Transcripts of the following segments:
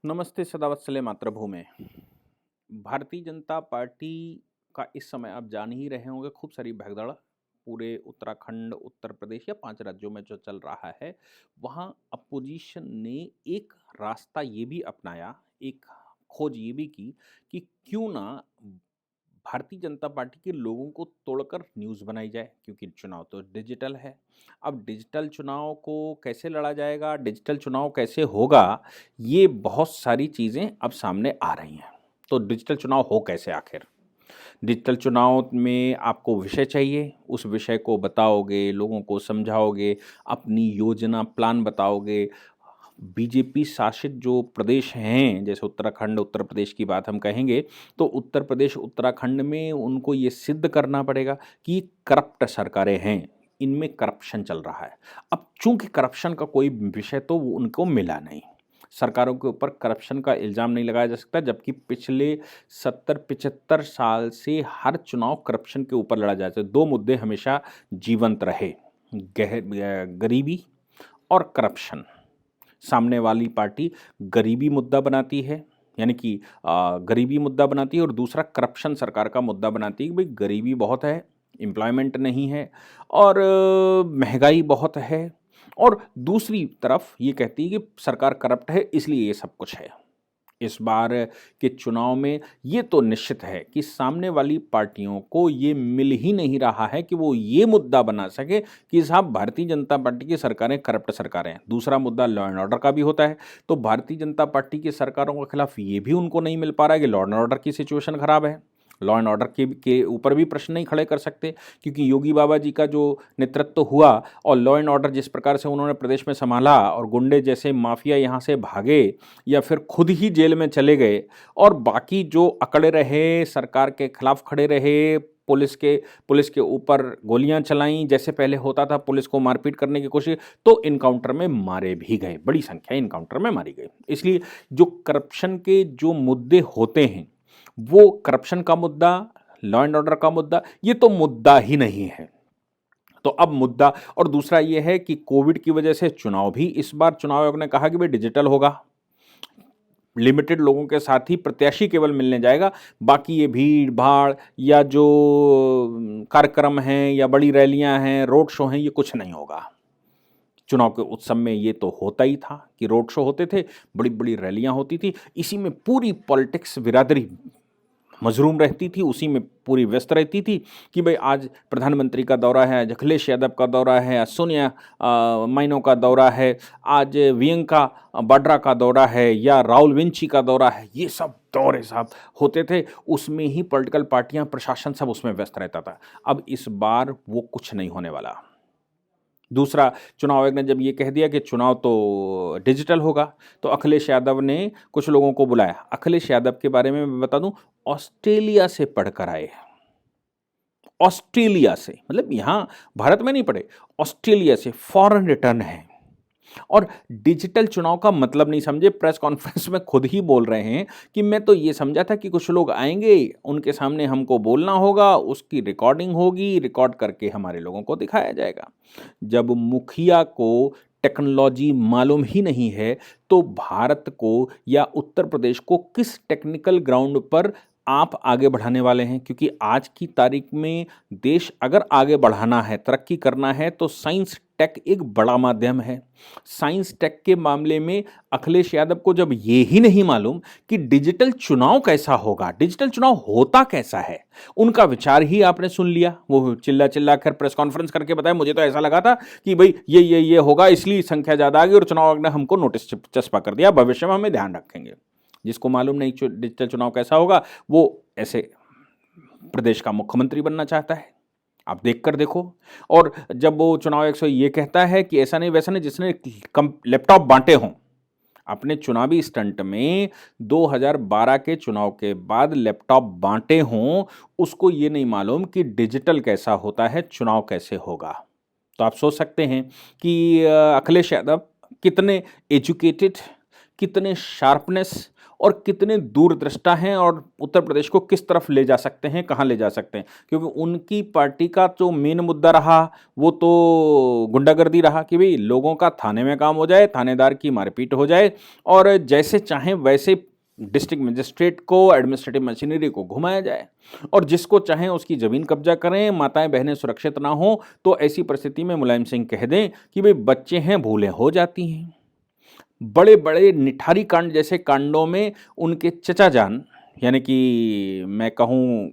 नमस्ते सदावत्सले मातृभूमि। भारतीय जनता पार्टी का इस समय आप जान ही रहे होंगे खूब सारी भगदड़ पूरे उत्तराखंड, उत्तर प्रदेश या 5 राज्यों में जो चल रहा है, वहाँ अपोज़िशन ने एक रास्ता ये भी अपनाया, एक खोज ये भी की कि क्यों ना भारतीय जनता पार्टी के लोगों को तोड़कर न्यूज़ बनाई जाए क्योंकि चुनाव तो डिजिटल है। अब डिजिटल चुनाव को कैसे लड़ा जाएगा, डिजिटल चुनाव कैसे होगा, ये बहुत सारी चीज़ें अब सामने आ रही हैं। तो डिजिटल चुनाव हो कैसे आखिर? डिजिटल चुनाव में आपको विषय चाहिए, उस विषय को बताओगे, लोगों को समझाओगे, अपनी योजना, प्लान बताओगे। बीजेपी शासित जो प्रदेश हैं, जैसे उत्तराखंड, उत्तर प्रदेश की बात हम कहेंगे, तो उत्तर प्रदेश, उत्तराखंड में उनको ये सिद्ध करना पड़ेगा कि करप्ट सरकारें हैं, इनमें करप्शन चल रहा है। अब चूँकि करप्शन का कोई विषय तो उनको मिला नहीं, सरकारों के ऊपर करप्शन का इल्ज़ाम नहीं लगाया जा सकता, जबकि पिछले 70-75 साल से हर चुनाव करप्शन के ऊपर लड़ा जाता है। 2 मुद्दे हमेशा जीवंत रहे, गरीबी और करप्शन। सामने वाली पार्टी गरीबी मुद्दा बनाती है, यानी कि गरीबी मुद्दा बनाती है और दूसरा करप्शन सरकार का मुद्दा बनाती है कि भाई गरीबी बहुत है, एम्प्लॉयमेंट नहीं है और महंगाई बहुत है और दूसरी तरफ ये कहती है कि सरकार करप्ट है इसलिए ये सब कुछ है। इस बार के चुनाव में ये तो निश्चित है कि सामने वाली पार्टियों को ये मिल ही नहीं रहा है कि वो ये मुद्दा बना सके कि साहब भारतीय जनता पार्टी की सरकारें करप्ट सरकारें हैं। दूसरा मुद्दा लॉ एंड ऑर्डर का भी होता है, तो भारतीय जनता पार्टी की सरकारों के खिलाफ ये भी उनको नहीं मिल पा रहा है कि लॉ एंड ऑर्डर की सिचुएशन खराब है। लॉ एंड ऑर्डर के ऊपर भी प्रश्न नहीं खड़े कर सकते क्योंकि योगी बाबा जी का जो नेतृत्व हुआ और लॉ एंड ऑर्डर जिस प्रकार से उन्होंने प्रदेश में संभाला और गुंडे जैसे माफिया यहाँ से भागे या फिर खुद ही जेल में चले गए और बाकी जो अकड़े रहे, सरकार के खिलाफ खड़े रहे, पुलिस के ऊपर गोलियां चलाईं, जैसे पहले होता था पुलिस को मारपीट करने की कोशिश, तो इनकाउंटर में मारे भी गए, बड़ी संख्या इनकाउंटर में मारी गई। इसलिए जो करप्शन के जो मुद्दे होते हैं, वो करप्शन का मुद्दा, लॉ एंड ऑर्डर का मुद्दा, ये तो मुद्दा ही नहीं है। तो अब मुद्दा और दूसरा ये है कि कोविड की वजह से चुनाव भी इस बार चुनाव आयोग ने कहा कि भाई डिजिटल होगा, लिमिटेड लोगों के साथ ही प्रत्याशी केवल मिलने जाएगा, बाकी ये भीड़ भाड़ या जो कार्यक्रम हैं या बड़ी रैलियां हैं, रोड शो हैं, ये कुछ नहीं होगा। चुनाव के उत्सव में ये तो होता ही था कि रोड शो होते थे, बड़ी बड़ी रैलियां होती थी, इसी में पूरी पॉलिटिक्स बिरादरी मजरूम रहती थी, उसी में पूरी व्यस्त रहती थी कि भाई आज प्रधानमंत्री का दौरा है, आज अखिलेश यादव का दौरा है, आज सोनिया माइनो का दौरा है, आज प्रियंका वाड्रा का दौरा है या राहुल विंची का दौरा है, ये सब दौरे साहब होते थे, उसमें ही पॉलिटिकल पार्टियां, प्रशासन सब उसमें व्यस्त रहता था। अब इस बार वो कुछ नहीं होने वाला। दूसरा, चुनाव आयोग ने जब ये कह दिया कि चुनाव तो डिजिटल होगा, तो अखिलेश यादव ने कुछ लोगों को बुलाया। अखिलेश यादव के बारे में मैं बता दूं, ऑस्ट्रेलिया से पढ़कर आए हैं। ऑस्ट्रेलिया से, मतलब यहाँ भारत में नहीं पढ़े, ऑस्ट्रेलिया से फॉरेन रिटर्न है और डिजिटल चुनाव का मतलब नहीं समझे। प्रेस कॉन्फ्रेंस में खुद ही बोल रहे हैं कि मैं तो ये समझा था कि कुछ लोग आएंगे, उनके सामने हमको बोलना होगा, उसकी रिकॉर्डिंग होगी, रिकॉर्ड करके हमारे लोगों को दिखाया जाएगा। जब मुखिया को टेक्नोलॉजी मालूम ही नहीं है तो भारत को या उत्तर प्रदेश को किस टेक्निकल ग्राउंड पर आप आगे बढ़ाने वाले हैं? क्योंकि आज की तारीख में देश अगर आगे बढ़ाना है, तरक्की करना है, तो साइंस टेक एक बड़ा माध्यम है। साइंस टेक के मामले में अखिलेश यादव को जब ये ही नहीं मालूम कि डिजिटल चुनाव कैसा होगा, डिजिटल चुनाव होता कैसा है, उनका विचार ही आपने सुन लिया। वो चिल्ला चिल्ला कर प्रेस कॉन्फ्रेंस करके बताया, मुझे तो ऐसा लगा था कि भाई ये होगा, इसलिए संख्या ज़्यादा आ गई और चुनाव आयोग ने हमको नोटिस चस्पा कर दिया, भविष्य में हमें ध्यान रखेंगे। जिसको मालूम नहीं डिजिटल चुनाव कैसा होगा, वो ऐसे प्रदेश का मुख्यमंत्री बनना चाहता है। आप देख कर देखो। और जब वो चुनाव आयोग से ये कहता है कि ऐसा नहीं वैसा नहीं, जिसने लैपटॉप बांटे हों अपने चुनावी स्टंट में, 2012 के चुनाव के बाद लैपटॉप बांटे हों, उसको ये नहीं मालूम कि डिजिटल कैसा होता है, चुनाव कैसे होगा। तो आप सोच सकते हैं कि अखिलेश यादव कितने एजुकेटेड, कितने शार्पनेस और कितने दूरदृष्टा हैं और उत्तर प्रदेश को किस तरफ ले जा सकते हैं, कहाँ ले जा सकते हैं। क्योंकि उनकी पार्टी का जो मेन मुद्दा रहा वो तो गुंडागर्दी रहा कि भाई लोगों का थाने में काम हो जाए, थानेदार की मारपीट हो जाए और जैसे चाहें वैसे डिस्ट्रिक्ट मजिस्ट्रेट को, एडमिनिस्ट्रेटिव मशीनरी को घुमाया जाए और जिसको चाहें उसकी ज़मीन कब्जा करें, माताएं बहनें सुरक्षित ना हो। तो ऐसी परिस्थिति में मुलायम सिंह कह दें कि भाई बच्चे हैं, भूलें हो जाती हैं। बड़े बड़े निठारी कांड जैसे कांडों में उनके चचा जान, यानी कि मैं कहूँ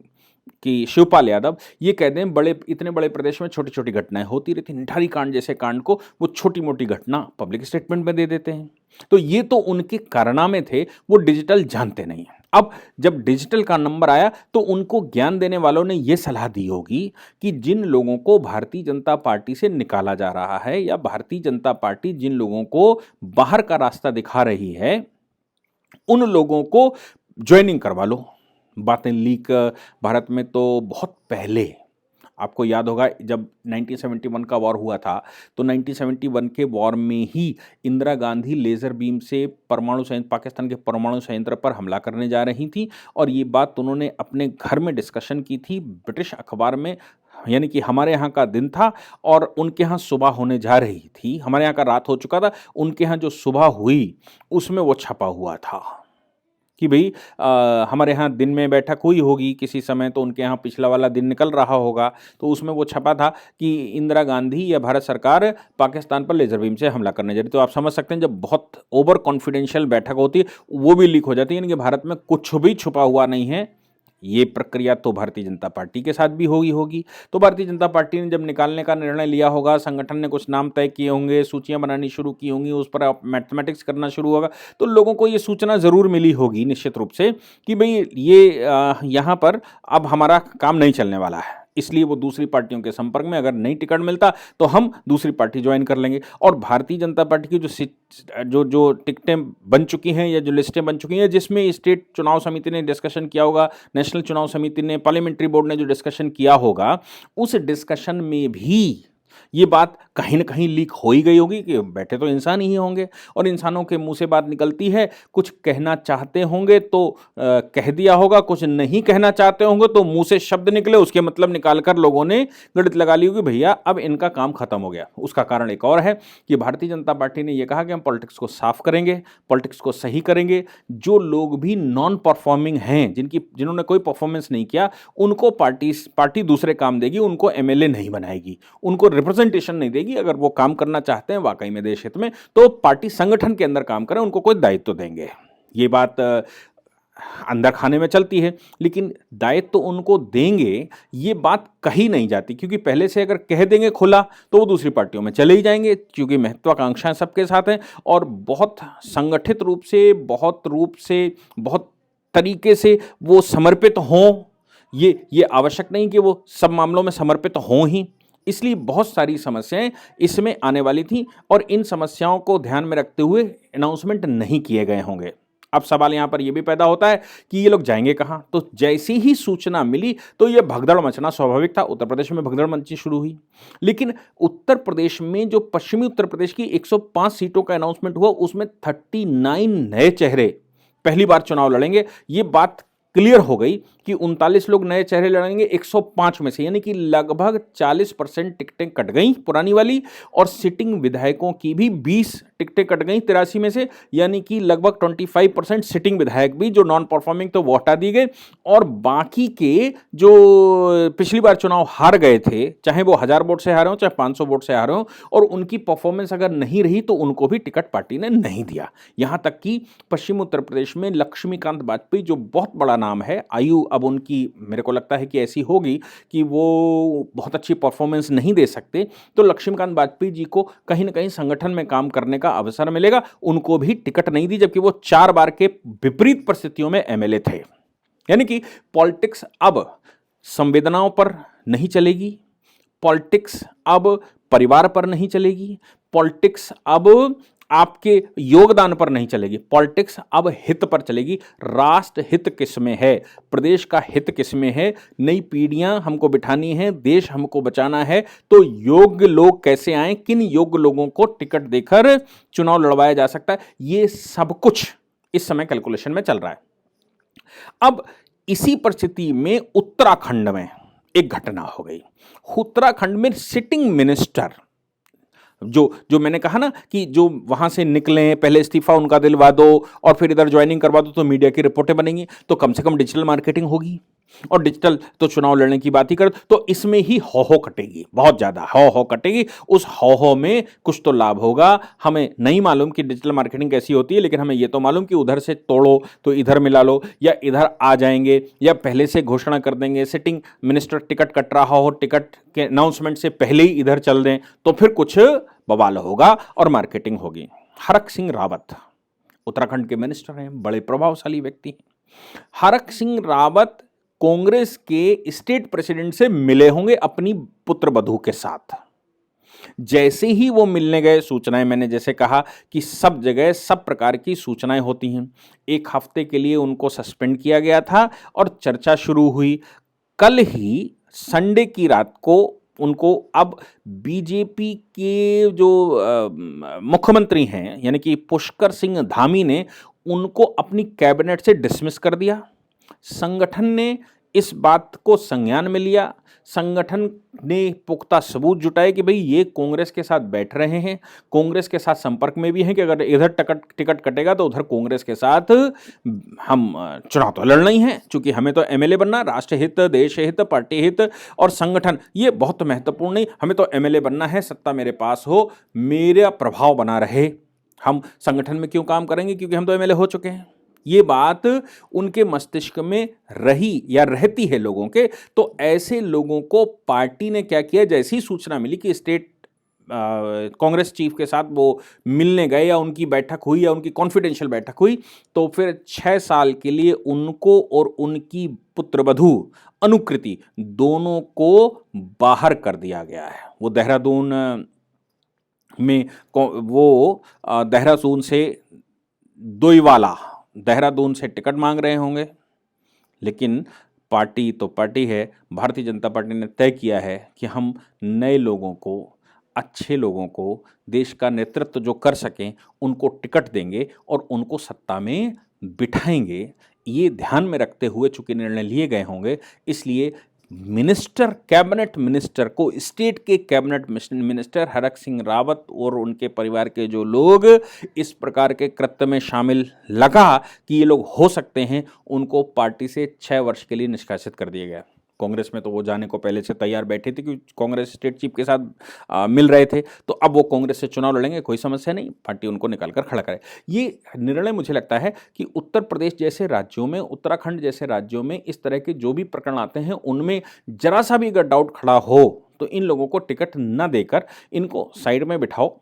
कि शिवपाल यादव, ये कह दें बड़े इतने बड़े प्रदेश में छोटी छोटी घटनाएं होती रहती, निठारी कांड जैसे कांड को वो छोटी मोटी घटना पब्लिक स्टेटमेंट में दे देते हैं। तो ये तो उनके कारनामे थे, वो डिजिटल जानते नहीं हैं। अब जब डिजिटल का नंबर आया तो उनको ज्ञान देने वालों ने ये सलाह दी होगी कि जिन लोगों को भारतीय जनता पार्टी से निकाला जा रहा है या भारतीय जनता पार्टी जिन लोगों को बाहर का रास्ता दिखा रही है, उन लोगों को ज्वाइनिंग करवा लो। बातें लीक भारत में तो बहुत पहले, आपको याद होगा जब 1971 का वॉर हुआ था तो 1971 के वॉर में ही इंदिरा गांधी लेज़र बीम से पाकिस्तान के परमाणु संयंत्र पर हमला करने जा रही थी और ये बात उन्होंने अपने घर में डिस्कशन की थी ब्रिटिश अखबार में। यानी कि हमारे यहाँ का दिन था और उनके यहाँ सुबह होने जा रही थी, हमारे यहाँ का रात हो चुका था, उनके यहाँ जो सुबह हुई उसमें वो छपा हुआ था कि भाई हमारे यहाँ दिन में बैठक हुई होगी किसी समय, तो उनके यहाँ पिछला वाला दिन निकल रहा होगा, तो उसमें वो छपा था कि इंदिरा गांधी या भारत सरकार पाकिस्तान पर लेजर बीम से हमला करने जा रही। तो आप समझ सकते हैं जब बहुत ओवर कॉन्फिडेंशियल बैठक होती है वो भी लीक हो जाती है, यानी कि भारत में कुछ भी छुपा हुआ नहीं है। ये प्रक्रिया तो भारतीय जनता पार्टी के साथ भी होगी। तो भारतीय जनता पार्टी ने जब निकालने का निर्णय लिया होगा, संगठन ने कुछ नाम तय किए होंगे, सूचियां बनानी शुरू की होंगी, उस पर मैथमेटिक्स करना शुरू होगा, तो लोगों को ये सूचना ज़रूर मिली होगी निश्चित रूप से कि भाई ये यहाँ पर अब हमारा काम नहीं चलने वाला है, इसलिए वो दूसरी पार्टियों के संपर्क में, अगर नहीं टिकट मिलता तो हम दूसरी पार्टी ज्वाइन कर लेंगे। और भारतीय जनता पार्टी की जो टिकटें बन चुकी हैं या जो लिस्टें बन चुकी हैं, जिसमें स्टेट चुनाव समिति ने डिस्कशन किया होगा, नेशनल चुनाव समिति ने, पार्लियामेंट्री बोर्ड ने जो डिस्कशन किया होगा, उस डिस्कशन में भी ये बात कहीं ना कहीं लीक हो ही गई होगी कि बैठे तो इंसान ही होंगे और इंसानों के मुंह से बात निकलती है, कुछ कहना चाहते होंगे तो कह दिया होगा, कुछ नहीं कहना चाहते होंगे तो मुंह से शब्द निकले, उसके मतलब निकालकर लोगों ने गणित लगा ली होगी, भैया अब इनका काम खत्म हो गया। उसका कारण एक और है कि भारतीय जनता पार्टी ने यह कहा कि हम पॉलिटिक्स को साफ करेंगे, पॉलिटिक्स को सही करेंगे। जो लोग भी नॉन परफॉर्मिंग हैं, जिन्होंने कोई परफॉर्मेंस नहीं किया, उनको पार्टी दूसरे काम देगी, उनको एमएलए नहीं बनाएगी, उनको रिप्रेजेंटेशन नहीं देगी। अगर वो काम करना चाहते हैं वाकई में देश हित में, तो पार्टी संगठन के अंदर काम करें, उनको कोई दायित्व देंगे। ये बात अंदर खाने में चलती है, लेकिन दायित्व उनको देंगे ये बात कही नहीं जाती, क्योंकि पहले से अगर कह देंगे खुला तो वो दूसरी पार्टियों में चले ही जाएंगे, क्योंकि महत्वाकांक्षाएं सबके साथ हैं और बहुत संगठित रूप से, बहुत तरीके से वो समर्पित हों। ये आवश्यक नहीं कि वो सब मामलों में समर्पित हों ही, इसलिए बहुत सारी समस्याएं इसमें आने वाली थी और इन समस्याओं को ध्यान में रखते हुए अनाउंसमेंट नहीं किए गए होंगे। अब सवाल यहाँ पर यह भी पैदा होता है कि ये लोग जाएंगे कहाँ। तो जैसी ही सूचना मिली तो ये भगदड़ मचना स्वाभाविक था। उत्तर प्रदेश में भगदड़ मचनी शुरू हुई, लेकिन उत्तर प्रदेश में जो पश्चिमी उत्तर प्रदेश की 105 सीटों का अनाउंसमेंट हुआ, उसमें 39 नए चेहरे पहली बार चुनाव लड़ेंगे। ये बात क्लियर हो गई कि 39 लोग नए चेहरे लड़ेंगे 105 में से, यानी कि लगभग 40% टिकटें कट गई पुरानी वाली, और सिटिंग विधायकों की भी 20 टिकटें कट गई 83 में से, यानी कि लगभग 25% सिटिंग विधायक भी जो नॉन परफॉर्मिंग तो वो हटा दिए गए। और बाकी के जो पिछली बार चुनाव हार गए थे, चाहे वो 1000 वोट से हारे हों चाहे 500 वोट से हारे हों, और उनकी परफॉर्मेंस अगर नहीं रही तो उनको भी टिकट पार्टी ने नहीं दिया। यहां तक कि पश्चिम उत्तर प्रदेश में लक्ष्मीकांत वाजपेयी, जो बहुत बड़ा नाम है, आयु अब उनकी मेरे को लगता है कि ऐसी होगी कि वो बहुत अच्छी परफॉर्मेंस नहीं दे सकते, तो लक्ष्मीकांत वाजपेयी जी को कहीं ना कहीं संगठन में काम करने का अवसर मिलेगा, उनको भी टिकट नहीं दी, जबकि वो 4 बार के विपरीत परिस्थितियों में एमएलए थे। यानी कि पॉलिटिक्स अब संवेदनाओं पर नहीं चलेगी, पॉलिटिक्स अब परिवार पर नहीं चलेगी, पॉलिटिक्स अब आपके योगदान पर नहीं चलेगी, पॉलिटिक्स अब हित पर चलेगी। राष्ट्र हित किसमें है, प्रदेश का हित किसमें है, नई पीढ़ियां हमको बिठानी है, देश हमको बचाना है, तो योग्य लोग कैसे आए, किन योग्य लोगों को टिकट देकर चुनाव लड़वाया जा सकता है, ये सब कुछ इस समय कैलकुलेशन में चल रहा है। अब इसी परिस्थिति में उत्तराखंड में एक घटना हो गई। उत्तराखंड में सिटिंग मिनिस्टर जो जो मैंने कहा ना कि जो वहां से निकले, पहले इस्तीफा उनका दिलवा दो और फिर इधर ज्वाइनिंग करवा दो तो मीडिया की रिपोर्टें बनेंगी, तो कम से कम डिजिटल मार्केटिंग होगी। और डिजिटल तो चुनाव लड़ने की बात ही कर, तो इसमें ही हो कटेगी, बहुत ज्यादा हो कटेगी। उस हो में कुछ तो लाभ होगा। हमें नहीं मालूम कि डिजिटल मार्केटिंग कैसी होती है, लेकिन हमें यह तो मालूम कि उधर से तोड़ो तो इधर मिला लो, या इधर आ जाएंगे, या पहले से घोषणा कर देंगे। सिटिंग मिनिस्टर टिकट कट रहा हो, टिकट के अनाउंसमेंट से पहले ही इधर चल दें, तो फिर कुछ बवाल होगा और मार्केटिंग होगी। हरक सिंह रावत उत्तराखंड के मिनिस्टर हैं, बड़े प्रभावशाली व्यक्ति हैं। हरक सिंह रावत कांग्रेस के स्टेट प्रेसिडेंट से मिले होंगे अपनी पुत्र वधू के साथ। जैसे ही वो मिलने गए, सूचनाएं, मैंने जैसे कहा कि सब जगह सब प्रकार की सूचनाएं होती हैं। एक हफ्ते के लिए उनको सस्पेंड किया गया था और चर्चा शुरू हुई। कल ही संडे की रात को उनको अब बीजेपी के जो मुख्यमंत्री हैं यानी कि पुष्कर सिंह धामी ने उनको अपनी कैबिनेट से डिसमिस कर दिया। संगठन ने इस बात को संज्ञान में लिया। संगठन ने पुख्ता सबूत जुटाए कि भाई ये कांग्रेस के साथ बैठ रहे हैं, कांग्रेस के साथ संपर्क में भी हैं कि अगर इधर टिकट कटेगा तो उधर कांग्रेस के साथ हम चुनाव तो लड़ना ही है, चूंकि हमें तो एमएलए बनना, राष्ट्र हित, देश हित, पार्टी हित और संगठन ये बहुत महत्वपूर्ण नहीं, हमें तो एमएलए बनना है, सत्ता मेरे पास हो, मेरा प्रभाव बना रहे, हम संगठन में क्यों काम करेंगे क्योंकि हम तो एमएलए हो चुके हैं। ये बात उनके मस्तिष्क में रही या रहती है लोगों के। तो ऐसे लोगों को पार्टी ने क्या किया, जैसी सूचना मिली कि स्टेट कांग्रेस चीफ के साथ वो मिलने गए या उनकी बैठक हुई या उनकी कॉन्फिडेंशियल बैठक हुई, तो फिर 6 साल के लिए उनको और उनकी पुत्रवधू अनुकृति दोनों को बाहर कर दिया गया है। वो देहरादून में देहरादून से दोईवाला देहरादून से टिकट मांग रहे होंगे, लेकिन पार्टी तो पार्टी है। भारतीय जनता पार्टी ने तय किया है कि हम नए लोगों को, अच्छे लोगों को, देश का नेतृत्व जो कर सकें उनको टिकट देंगे और उनको सत्ता में बिठाएंगे। ये ध्यान में रखते हुए चूंकि निर्णय लिए गए होंगे, इसलिए कैबिनेट मिनिस्टर को, स्टेट के कैबिनेट मिनिस्टर हरक सिंह रावत और उनके परिवार के जो लोग इस प्रकार के कृत्य में शामिल लगा कि ये लोग हो सकते हैं, उनको पार्टी से 6 वर्ष के लिए निष्कासित कर दिया गया। कांग्रेस में तो वो जाने को पहले से तैयार बैठे थे क्योंकि कांग्रेस स्टेट चीफ के साथ मिल रहे थे, तो अब वो कांग्रेस से चुनाव लड़ेंगे, कोई समस्या नहीं, पार्टी उनको निकाल कर खड़ा करे। ये निर्णय मुझे लगता है कि उत्तर प्रदेश जैसे राज्यों में, उत्तराखंड जैसे राज्यों में इस तरह के जो भी प्रकरण आते हैं उनमें जरा सा भी अगर डाउट खड़ा हो तो इन लोगों को टिकट न देकर इनको साइड में बिठाओ,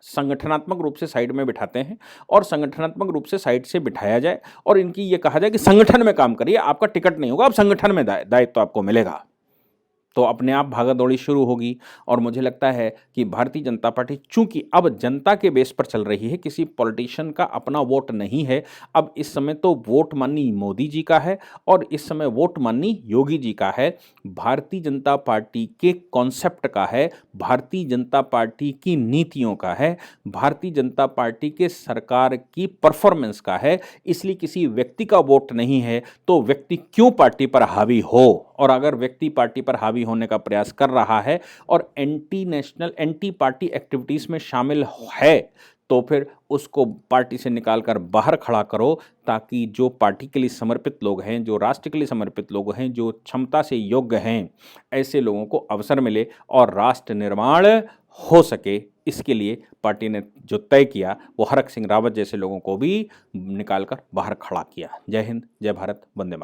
संगठनात्मक रूप से साइड में बिठाते हैं और संगठनात्मक रूप से साइड से बिठाया जाए और इनकी ये कहा जाए कि संगठन में काम करिए, आपका टिकट नहीं होगा, अब संगठन में दायित्व आपको मिलेगा, तो अपने आप भागा दौड़ी शुरू होगी। और मुझे लगता है कि भारतीय जनता पार्टी चूंकि अब जनता के बेस पर चल रही है, किसी पॉलिटिशियन का अपना वोट नहीं है, अब इस समय तो वोट माननी मोदी जी का है और इस समय वोट माननी योगी जी का है, भारतीय जनता पार्टी के कॉन्सेप्ट का है, भारतीय जनता पार्टी की नीतियों का है, भारतीय जनता पार्टी के सरकार की परफॉर्मेंस का है। इसलिए किसी व्यक्ति का वोट नहीं है तो व्यक्ति क्यों पार्टी पर हावी हो, और अगर व्यक्ति पार्टी पर हावी होने का प्रयास कर रहा है और एंटी पार्टी एक्टिविटीज में शामिल है तो फिर उसको पार्टी से निकालकर बाहर खड़ा करो, ताकि जो पार्टी के लिए समर्पित लोग हैं, जो राष्ट्र के लिए समर्पित लोग हैं, जो क्षमता से योग्य हैं, ऐसे लोगों को अवसर मिले और राष्ट्र निर्माण हो सके। इसके लिए पार्टी ने जो तय किया वो हरक सिंह रावत जैसे लोगों को भी निकालकर बाहर खड़ा किया। जय हिंद, जय भारत, वंदे मातरम।